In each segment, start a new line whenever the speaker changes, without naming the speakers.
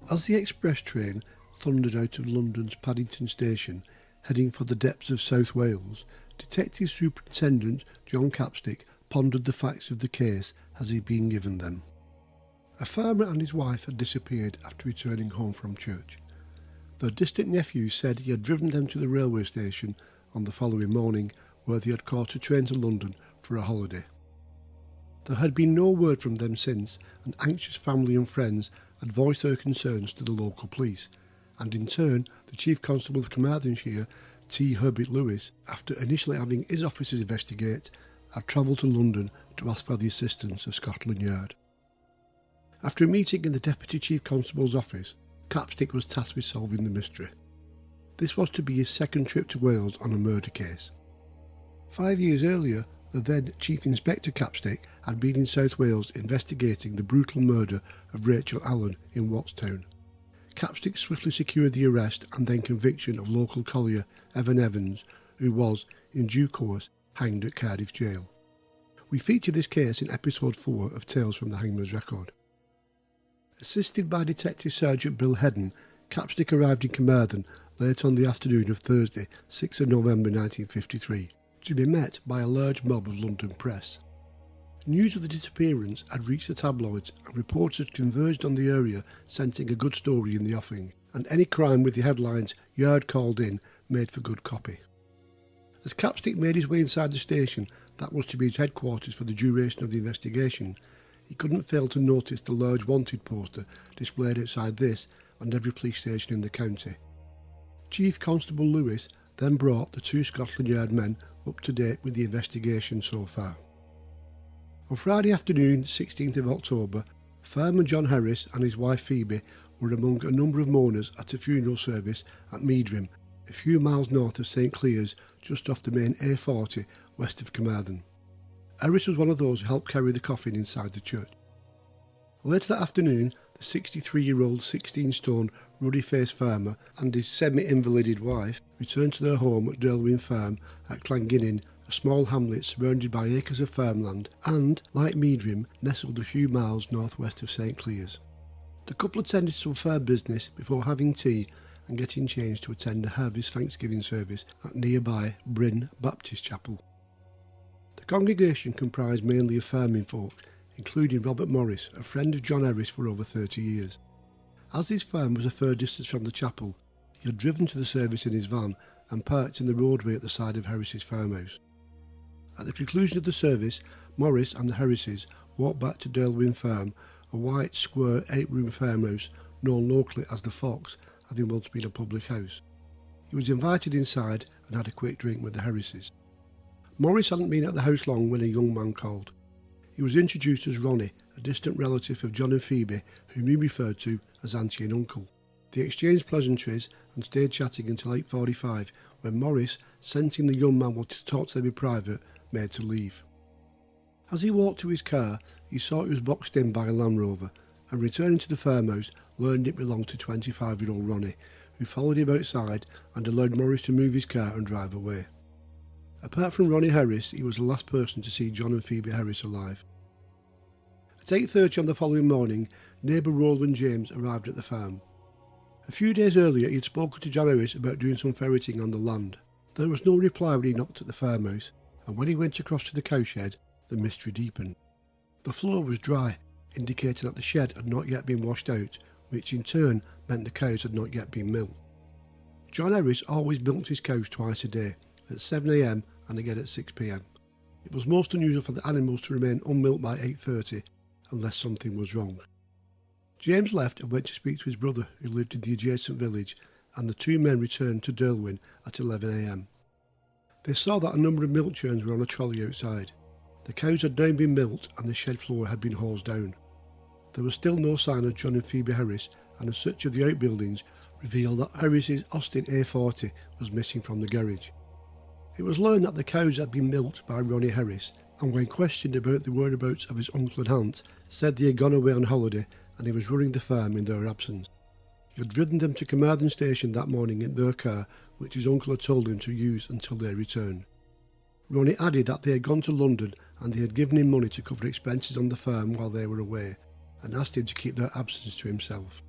As the express train thundered out of London's Paddington station, heading for the depths of South Wales, Detective Superintendent John Capstick pondered the facts of the case as he'd been given them. A farmer and his wife had disappeared after returning home from church. Their distant nephew said he had driven them to the railway station on the following morning, where they had caught a train to London for a holiday. There had been no word from them since, and anxious family and friends had voiced their concerns to the local police, and in turn the Chief Constable of Carmarthenshire, T. Herbert Lewis, after initially having his officers investigate, had travelled to London to ask for the assistance of Scotland Yard. After a meeting in the Deputy Chief Constable's office, Capstick was tasked with solving the mystery. This was to be his second trip to Wales on a murder case. 5 years earlier, the then Chief Inspector Capstick had been in South Wales investigating the brutal murder of Rachel Allen in Watstown. Capstick swiftly secured the arrest and then conviction of local collier Evan Evans, who was, in due course, hanged at Cardiff Jail. We feature this case in episode 4 of Tales from the Hangman's Record. Assisted by Detective Sergeant Bill Hedden, Capstick arrived in Carmarthen late on the afternoon of Thursday, 6th of November 1953, to be met by a large mob of London press. News of the disappearance had reached the tabloids, and reporters converged on the area, scenting a good story in the offing, and any crime with the headlines "Yard called in" made for good copy. As Capstick made his way inside the station that was to be his headquarters for the duration of the investigation, he couldn't fail to notice the large wanted poster displayed outside this and every police station in the county. Chief Constable Lewis then brought the 2 Scotland Yard men up to date with the investigation so far. On Friday afternoon, 16th of October, fireman John Harris and his wife Phoebe were among a number of mourners at a funeral service at Meadrim, a few miles north of St Clears, just off the main A40 west of Carmarthen. Harris was one of those who helped carry the coffin inside the church. Later that afternoon, the 63-year-old 16-stone ruddy-faced farmer and his semi-invalided wife returned to their home at Derlwyn Farm at Clanginnin, a small hamlet surrounded by acres of farmland and, like Meadrim, nestled a few miles northwest of St Clears. The couple attended some fair business before having tea and getting changed to attend a harvest Thanksgiving service at nearby Bryn Baptist Chapel. The congregation comprised mainly of farming folk, including Robert Morris, a friend of John Harris for over 30 years. As his farm was a fair distance from the chapel, he had driven to the service in his van and parked in the roadway at the side of Harris's farmhouse. At the conclusion of the service, Morris and the Harrises walked back to Derlwyn Farm, a white, square, 8-room farmhouse known locally as the Fox, having once been a public house. He was invited inside and had a quick drink with the Harrises. Morris hadn't been at the house long when a young man called. He was introduced as Ronnie, a distant relative of John and Phoebe, whom he referred to as auntie and uncle. They exchanged pleasantries and stayed chatting until 8:45, when Morris, sensing the young man wanted to talk to them in private, made to leave. As he walked to his car, he saw it was boxed in by a Land Rover, and returning to the farmhouse, learned it belonged to 25-year-old Ronnie, who followed him outside and allowed Morris to move his car and drive away. Apart from Ronnie Harris, he was the last person to see John and Phoebe Harris alive. At 8:30 on the following morning, neighbour Roland James arrived at the farm. A few days earlier he had spoken to John Harris about doing some ferreting on the land. There was no reply when he knocked at the farmhouse, and when he went across to the cowshed, the mystery deepened. The floor was dry, indicating that the shed had not yet been washed out, which in turn meant the cows had not yet been milked. John Harris always milked his cows twice a day, at 7 a.m. and again at 6 p.m. It was most unusual for the animals to remain unmilked by 8:30, unless something was wrong. James left and went to speak to his brother, who lived in the adjacent village, and the 2 men returned to Derlwyn at 11 a.m. They saw that a number of milk churns were on a trolley outside. The cows had now been milked and the shed floor had been hosed down. There was still no sign of John and Phoebe Harris, and a search of the outbuildings revealed that Harris's Austin A40 was missing from the garage. It was learned that the cows had been milked by Ronnie Harris, and when questioned about the whereabouts of his uncle and aunt, said they had gone away on holiday and he was running the farm in their absence. He had ridden them to Carmarthen station that morning in their car, which his uncle had told him to use until they returned. Ronnie added that they had gone to London and they had given him money to cover expenses on the farm while they were away, and asked him to keep their absence to himself.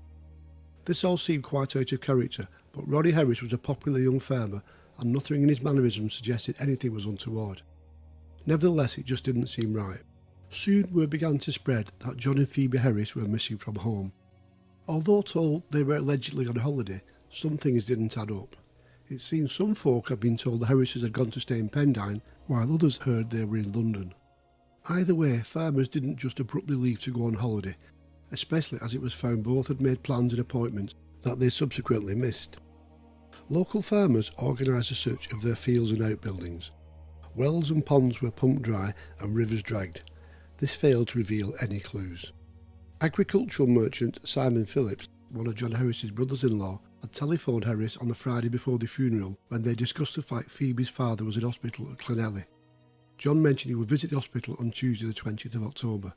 This all seemed quite out of character, but Ronnie Harries was a popular young farmer, and nothing in his mannerisms suggested anything was untoward. Nevertheless, it just didn't seem right. Soon word began to spread that John and Phoebe Harris were missing from home. Although told they were allegedly on holiday, some things didn't add up. It seems some folk had been told the Harrises had gone to stay in Pendine, while others heard they were in London. Either way, farmers didn't just abruptly leave to go on holiday, especially as it was found both had made plans and appointments that they subsequently missed. Local farmers organised a search of their fields and outbuildings. Wells and ponds were pumped dry and rivers dragged. This failed to reveal any clues. Agricultural merchant Simon Phillips, one of John Harris's brothers-in-law, had telephoned Harris on the Friday before the funeral when they discussed the fact Phoebe's father was in hospital at Llanelli. John mentioned he would visit the hospital on Tuesday the 20th of October.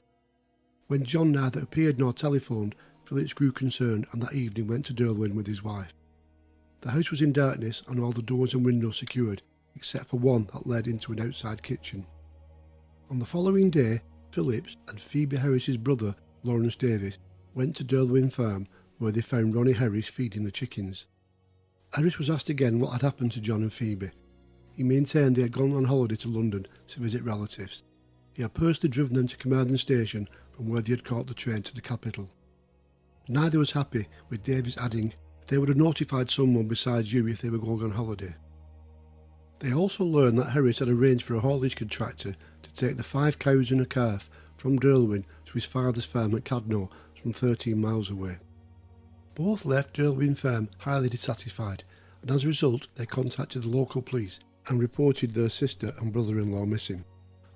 When John neither appeared nor telephoned, Phillips grew concerned and that evening went to Derwin with his wife. The house was in darkness and all the doors and windows secured, except for one that led into an outside kitchen. On the following day, Phillips and Phoebe Harris's brother, Lawrence Davis, went to Derwin Farm where they found Ronnie Harries feeding the chickens. Harris was asked again what had happened to John and Phoebe. He maintained they had gone on holiday to London to visit relatives. He had personally driven them to Carmarthen Station from where they had caught the train to the capital. Neither was happy, with Davis adding they would have notified someone besides you if they were going on holiday. They also learned that Harris had arranged for a haulage contractor to take the 5 cows and a calf from Derwin to his father's farm at Cadno, some 13 miles away. Both left Derwin Farm highly dissatisfied, and as a result they contacted the local police and reported their sister and brother-in-law missing.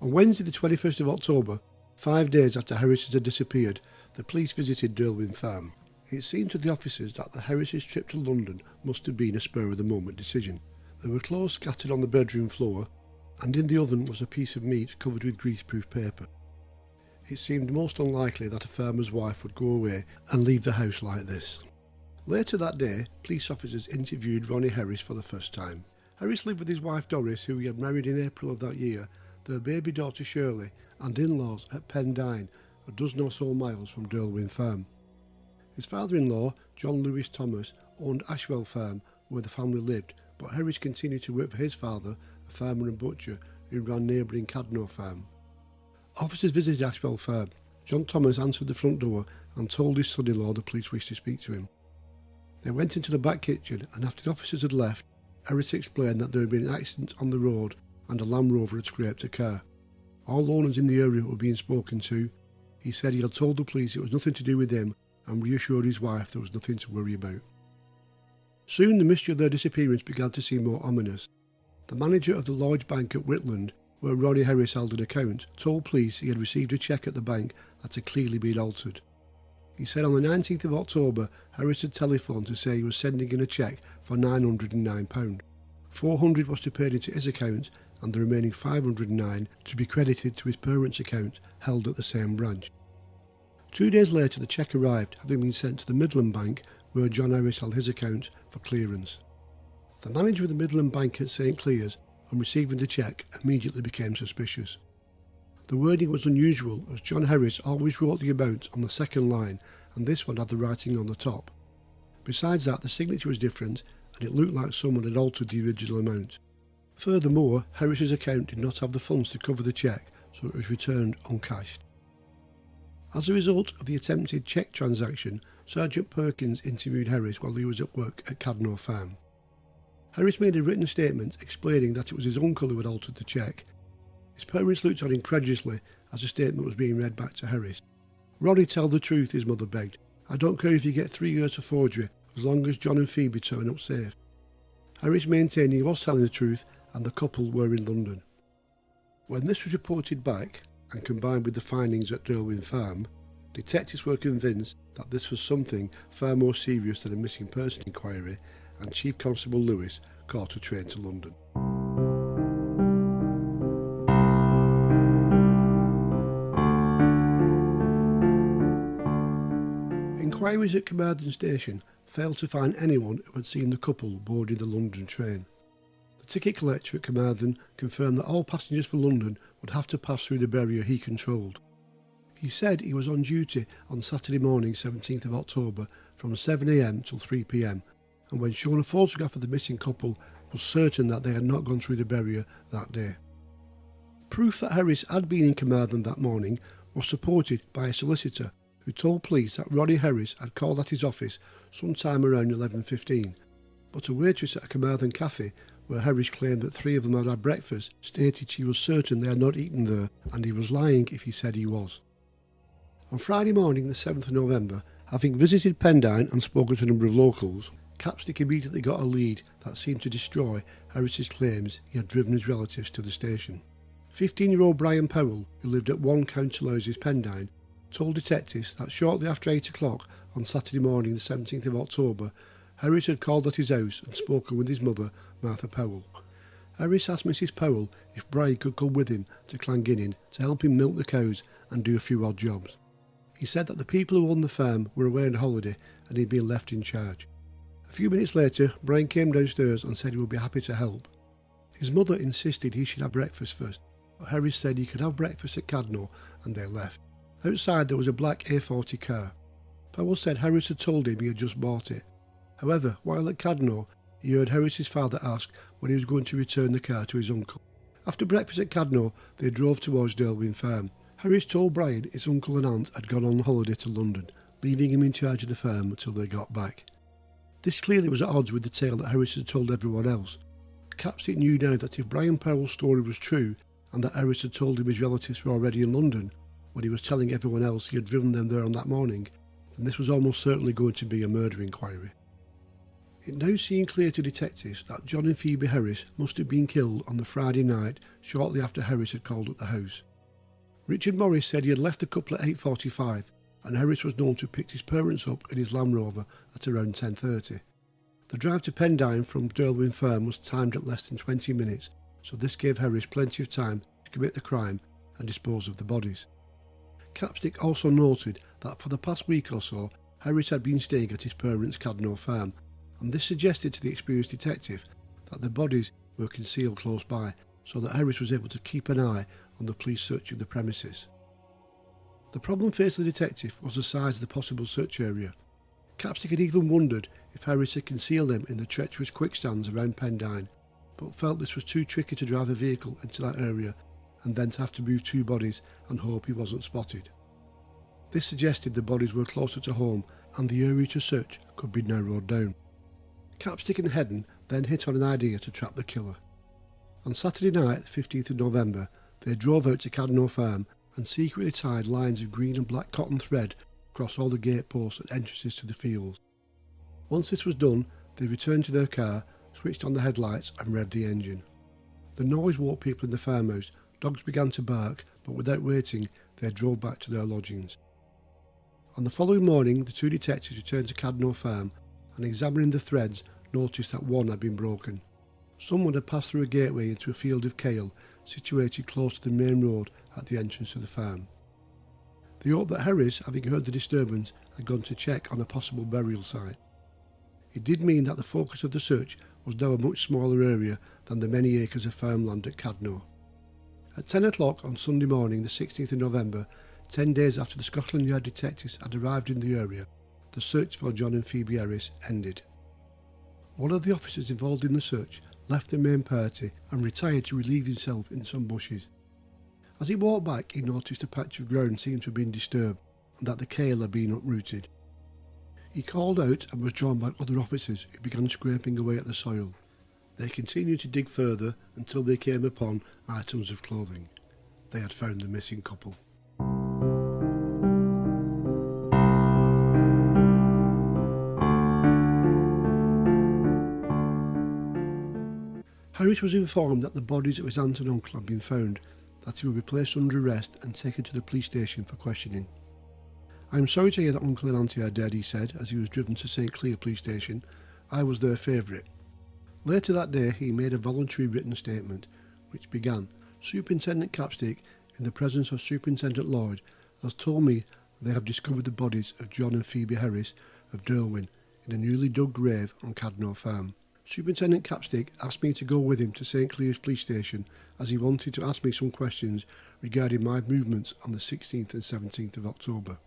On Wednesday the 21st of October, 5 days after Harris had disappeared, the police visited Derwin Farm. It seemed to the officers that the Harris' trip to London must have been a spur-of-the-moment decision. There were clothes scattered on the bedroom floor, and in the oven was a piece of meat covered with greaseproof paper. It seemed most unlikely that a farmer's wife would go away and leave the house like this. Later that day, police officers interviewed Ronnie Harries for the first time. Harris lived with his wife Doris, who he had married in April of that year, their baby daughter Shirley, and in-laws at Pendine, a dozen or so miles from Derwin Farm. His father-in-law, John Lewis Thomas, owned Ashwell Farm, where the family lived, but Harris continued to work for his father, a farmer and butcher, who ran neighbouring Cadno Farm. Officers visited Ashwell Farm. John Thomas answered the front door and told his son-in-law the police wished to speak to him. They went into the back kitchen, and after the officers had left, Harris explained that there had been an accident on the road and a Land Rover had scraped a car. All owners in the area were being spoken to. He said he had told the police it was nothing to do with him and reassured his wife there was nothing to worry about. Soon the mystery of their disappearance began to seem more ominous. The manager of the Lloyds Bank at Whitland, where Ronnie Harris held an account, told police he had received a cheque at the bank that had clearly been altered. He said on the 19th of October, Harris had telephoned to say he was sending in a cheque for £909. £400 was to be paid into his account and the remaining £509 to be credited to his parents' account held at the same branch. 2 days later the cheque arrived, having been sent to the Midland Bank where John Harris held his account for clearance. The manager of the Midland Bank at St Clears, on receiving the cheque, immediately became suspicious. The wording was unusual, as John Harris always wrote the amount on the second line and this one had the writing on the top. Besides that, the signature was different and it looked like someone had altered the original amount. Furthermore, Harris's account did not have the funds to cover the cheque, so it was returned uncashed. As a result of the attempted cheque transaction, Sergeant Perkins interviewed Harris while he was at work at Cadno Farm. Harris made a written statement explaining that it was his uncle who had altered the cheque. His parents looked on incredulously as the statement was being read back to Harris. "Ronnie, tell the truth," his mother begged. "I don't care if you get 3 years for forgery, as long as John and Phoebe turn up safe." Harris maintained he was telling the truth and the couple were in London. When this was reported back, and combined with the findings at Derwin Farm, detectives were convinced that this was something far more serious than a missing person inquiry, and Chief Constable Lewis caught a train to London. Inquiries at Carmarthen Station failed to find anyone who had seen the couple boarding the London train. The ticket collector at Carmarthen confirmed that all passengers for London would have to pass through the barrier he controlled. He said he was on duty on Saturday morning 17th of October from 7 a.m. till 3 p.m, and when shown a photograph of the missing couple, was certain that they had not gone through the barrier that day. Proof that Harris had been in Carmarthen that morning was supported by a solicitor who told police that Ronnie Harries had called at his office sometime around 11:15, but a waitress at a Carmarthen cafe where Harris claimed that three of them had had breakfast stated she was certain they had not eaten there, and he was lying if he said he was. On Friday morning the 7th of November, having visited Pendine and spoken to a number of locals, Capstick immediately got a lead that seemed to destroy Harris's claims he had driven his relatives to the station. 15-year-old Brian Powell, who lived at 1 Council Houses, Pendine, told detectives that shortly after 8 o'clock on Saturday morning the 17th of October, Harris had called at his house and spoken with his mother, Martha Powell. Harris asked Mrs. Powell if Brian could come with him to Clanginning to help him milk the cows and do a few odd jobs. He said that the people who owned the farm were away on holiday and he'd been left in charge. A few minutes later, Brian came downstairs and said he would be happy to help. His mother insisted he should have breakfast first, but Harris said he could have breakfast at Cadno, and they left. Outside there was a black A40 car. Powell said Harris had told him he had just bought it. However, while at Cadno, he heard Harris's father ask when he was going to return the car to his uncle. After breakfast at Cadno, they drove towards Derwin Farm. Harris told Brian his uncle and aunt had gone on holiday to London, leaving him in charge of the farm until they got back. This clearly was at odds with the tale that Harris had told everyone else. Capstick knew now that if Brian Powell's story was true, and that Harris had told him his relatives were already in London, when he was telling everyone else he had driven them there on that morning, then this was almost certainly going to be a murder inquiry. It now seemed clear to detectives that John and Phoebe Harris must have been killed on the Friday night shortly after Harris had called at the house. Richard Morris said he had left the couple at 8:45, and Harris was known to have picked his parents up in his Land Rover at around 10:30. The drive to Pendine from Derwin Farm was timed at less than 20 minutes, so this gave Harris plenty of time to commit the crime and dispose of the bodies. Capstick also noted that for the past week or so, Harris had been staying at his parents' Cadno farm, and this suggested to the experienced detective that the bodies were concealed close by, so that Harris was able to keep an eye on the police searching the premises. The problem faced the detective was the size of the possible search area. Capstick had even wondered if Harris had concealed them in the treacherous quicksands around Pendine, but felt this was too tricky to drive a vehicle into that area and then to have to move two bodies and hope he wasn't spotted. This suggested the bodies were closer to home and the area to search could be narrowed down. Capstick and Hedden then hit on an idea to trap the killer. On Saturday night, 15th of November, they drove out to Cadno Farm and secretly tied lines of green and black cotton thread across all the gate posts and entrances to the fields. Once this was done, they returned to their car, switched on the headlights and revved the engine. The noise woke people in the farmhouse. Dogs began to bark, but without waiting, they drove back to their lodgings. On the following morning, the two detectives returned to Cadno Farm and, examining the threads, noticed that one had been broken. Someone had passed through a gateway into a field of kale situated close to the main road at the entrance to the farm. They hoped that Harris, having heard the disturbance, had gone to check on a possible burial site. It did mean that the focus of the search was now a much smaller area than the many acres of farmland at Cadno. At 10 o'clock on Sunday morning, the 16th of November, 10 days after the Scotland Yard detectives had arrived in the area, the search for John and Phoebe Harris ended. One of the officers involved in the search left the main party and retired to relieve himself in some bushes. As he walked back, he noticed a patch of ground seemed to have been disturbed and that the kale had been uprooted. He called out and was joined by other officers who began scraping away at the soil. They continued to dig further until they came upon items of clothing. They had found the missing couple. Harris was informed that the bodies of his aunt and uncle had been found, that he would be placed under arrest and taken to the police station for questioning. "I am sorry to hear that uncle and auntie are dead," he said as he was driven to St Cleer police station. "I was their favourite." Later that day he made a voluntary written statement, which began, "Superintendent Capstick, in the presence of Superintendent Lloyd, has told me they have discovered the bodies of John and Phoebe Harris of Derwin in a newly dug grave on Cadno Farm. Superintendent Capstick asked me to go with him to St Cleer's police station as he wanted to ask me some questions regarding my movements on the 16th and 17th of October.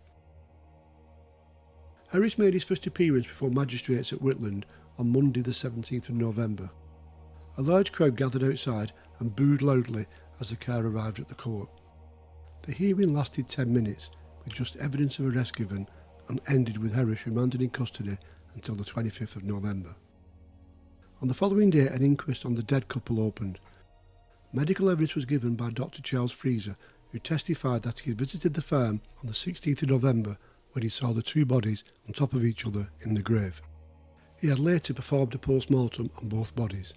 Harris made his first appearance before magistrates at Whitland on Monday the 17th of November. A large crowd gathered outside and booed loudly as the car arrived at the court. The hearing lasted 10 minutes, with just evidence of arrest given, and ended with Harris remanded in custody until the 25th of November. On the following day, an inquest on the dead couple opened. Medical evidence was given by Dr. Charles Freezer, who testified that he had visited the farm on the 16th of November when he saw the two bodies on top of each other in the grave. He had later performed a post-mortem on both bodies.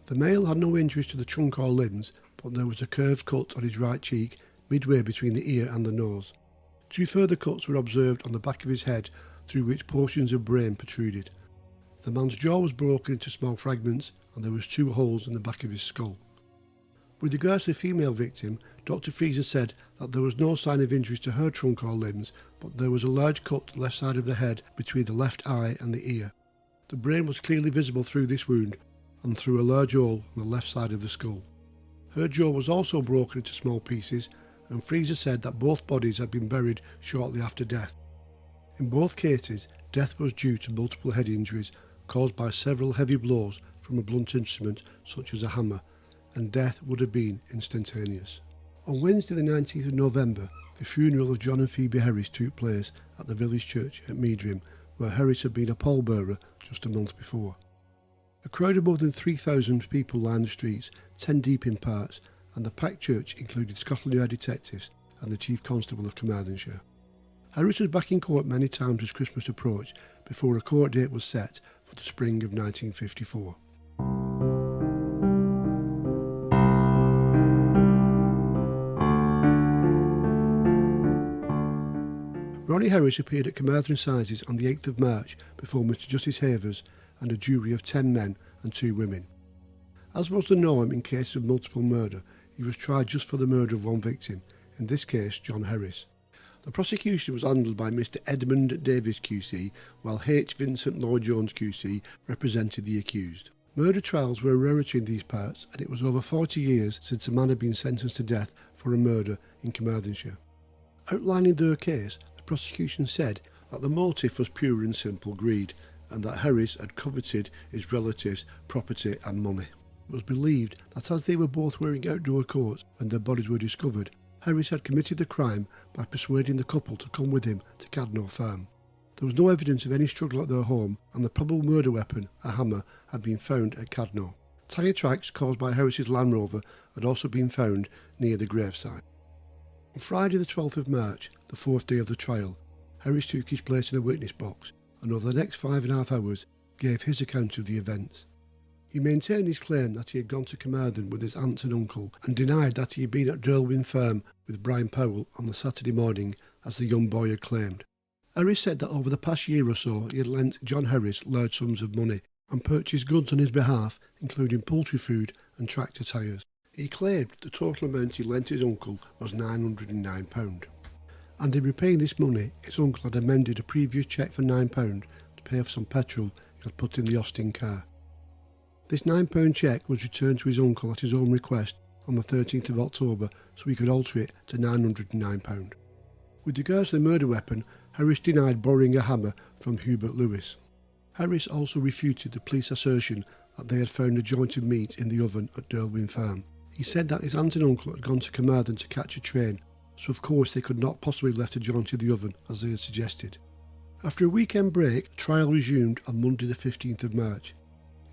The male had no injuries to the trunk or limbs, but there was a curved cut on his right cheek midway between the ear and the nose. Two further cuts were observed on the back of his head, through which portions of brain protruded. The man's jaw was broken into small fragments, and there was 2 holes in the back of his skull. With regards to the female victim, Dr. Freezer said that there was no sign of injuries to her trunk or limbs, but there was a large cut to the left side of the head between the left eye and the ear. The brain was clearly visible through this wound and through a large hole on the left side of the skull. Her jaw was also broken into small pieces, and Freezer said that both bodies had been buried shortly after death. In both cases, death was due to multiple head injuries caused by several heavy blows from a blunt instrument such as a hammer, and death would have been instantaneous. On Wednesday the 19th of November, the funeral of John and Phoebe Harris took place at the village church at Meadrim, where Harris had been a pallbearer just a month before. A crowd of more than 3,000 people lined the streets, 10 deep in parts, and the packed church included Scotland Yard detectives and the Chief Constable of Carmarthenshire. Harris was back in court many times as Christmas approached before a court date was set for the spring of 1954. Ronnie Harries appeared at Carmarthen Assizes on the 8th of March before Mr Justice Havers and a jury of 10 men and 2 women. As was the norm in cases of multiple murder, he was tried just for the murder of one victim, in this case John Harris. The prosecution was handled by Mr Edmund Davies QC, while H. Vincent Lloyd-Jones QC represented the accused. Murder trials were a rarity in these parts, and it was over 40 years since a man had been sentenced to death for a murder in Carmarthenshire. Outlining their case, the prosecution said that the motive was pure and simple greed, and that Harris had coveted his relatives' property and money. It was believed that as they were both wearing outdoor coats when their bodies were discovered, Harris had committed the crime by persuading the couple to come with him to Cadno Farm. There was no evidence of any struggle at their home, and the probable murder weapon, a hammer, had been found at Cadno. Tyre tracks caused by Harris's Land Rover had also been found near the gravesite. On Friday the 12th of March, the 4th day of the trial, Harris took his place in the witness box and over the next 5.5 hours gave his account of the events. He maintained his claim that he had gone to Carmarthen with his aunt and uncle and denied that he had been at Derlwyn Farm with Brian Powell on the Saturday morning as the young boy had claimed. Harris said that over the past year or so he had lent John Harris large sums of money and purchased goods on his behalf, including poultry food and tractor tyres. He claimed the total amount he lent his uncle was £909. And in repaying this money, his uncle had amended a previous cheque for £9 to pay for some petrol he had put in the Austin car. This £9 cheque was returned to his uncle at his own request on the 13th of October so he could alter it to £909. With regards to the murder weapon, Harris denied borrowing a hammer from Hubert Lewis. Harris also refuted the police assertion that they had found a joint of meat in the oven at Derlwyn Farm. He said that his aunt and uncle had gone to Carmarthen to catch a train, so of course they could not possibly have left a joint in the oven as they had suggested. After a weekend break, trial resumed on Monday the 15th of March.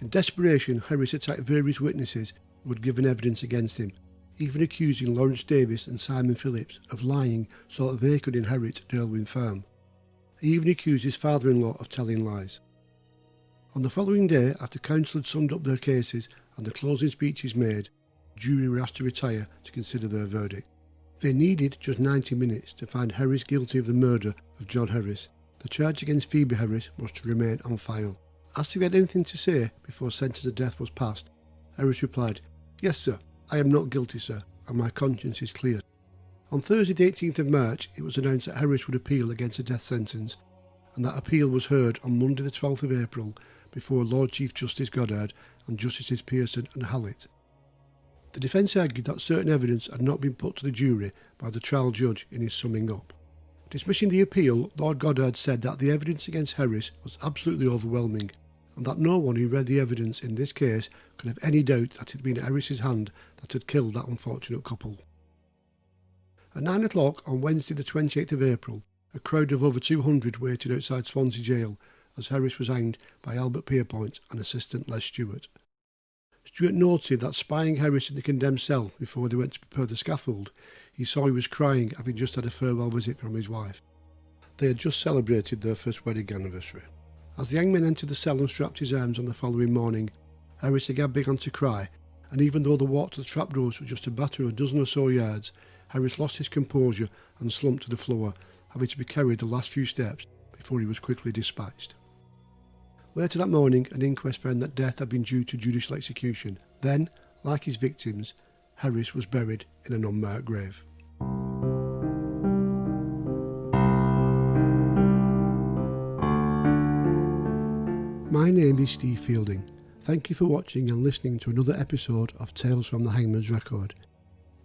In desperation, Harris attacked various witnesses who had given evidence against him, even accusing Lawrence Davis and Simon Phillips of lying so that they could inherit Derlwyn Farm. He even accused his father-in-law of telling lies. On the following day, after counsel had summed up their cases and the closing speeches made, the jury were asked to retire to consider their verdict. They needed just 90 minutes to find Harris guilty of the murder of John Harris. The charge against Phoebe Harris was to remain on file. Asked if he had anything to say before sentence of death was passed, Harris replied, "Yes, sir, I am not guilty, sir, and my conscience is clear." On Thursday the 18th of March, it was announced that Harris would appeal against the death sentence, and that appeal was heard on Monday the 12th of April before Lord Chief Justice Goddard and Justices Pearson and Hallett. The defence argued that certain evidence had not been put to the jury by the trial judge in his summing up. Dismissing the appeal, Lord Goddard said that the evidence against Harris was absolutely overwhelming, and that no one who read the evidence in this case could have any doubt that it had been Harris's hand that had killed that unfortunate couple. At 9 o'clock on Wednesday the 28th of April, a crowd of over 200 waited outside Swansea jail as Harris was hanged by Albert Pierpoint and assistant Les Stewart. Stewart noted that spying Harris in the condemned cell before they went to prepare the scaffold, he saw he was crying, having just had a farewell visit from his wife. They had just celebrated their first wedding anniversary. As the hangman entered the cell and strapped his arms on the following morning, Harris again began to cry, and even though the walk to the trapdoors was just a matter of a dozen or so yards, Harris lost his composure and slumped to the floor, having to be carried the last few steps before he was quickly dispatched. Later that morning, an inquest found that death had been due to judicial execution. Then, like his victims, Harris was buried in an unmarked grave. My name is Steve Fielding. Thank you for watching and listening to another episode of Tales from the Hangman's Record.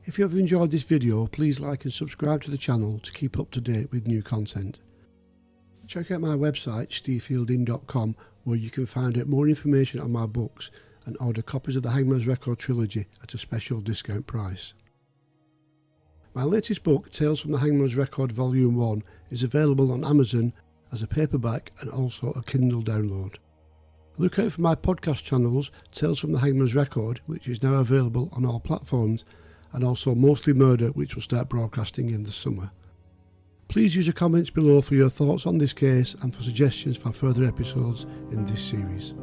If you have enjoyed this video, please like and subscribe to the channel to keep up to date with new content. Check out my website stevefielding.com, where you can find out more information on my books and order copies of the Hangman's Record trilogy at a special discount price. My latest book, Tales from the Hangman's Record Volume 1, is available on Amazon as a paperback and also a Kindle download. Look out for my podcast channels, Tales from the Hangman's Record, which is now available on all platforms, and also Mostly Murder, which will start broadcasting in the summer. Please use the comments below for your thoughts on this case and for suggestions for further episodes in this series.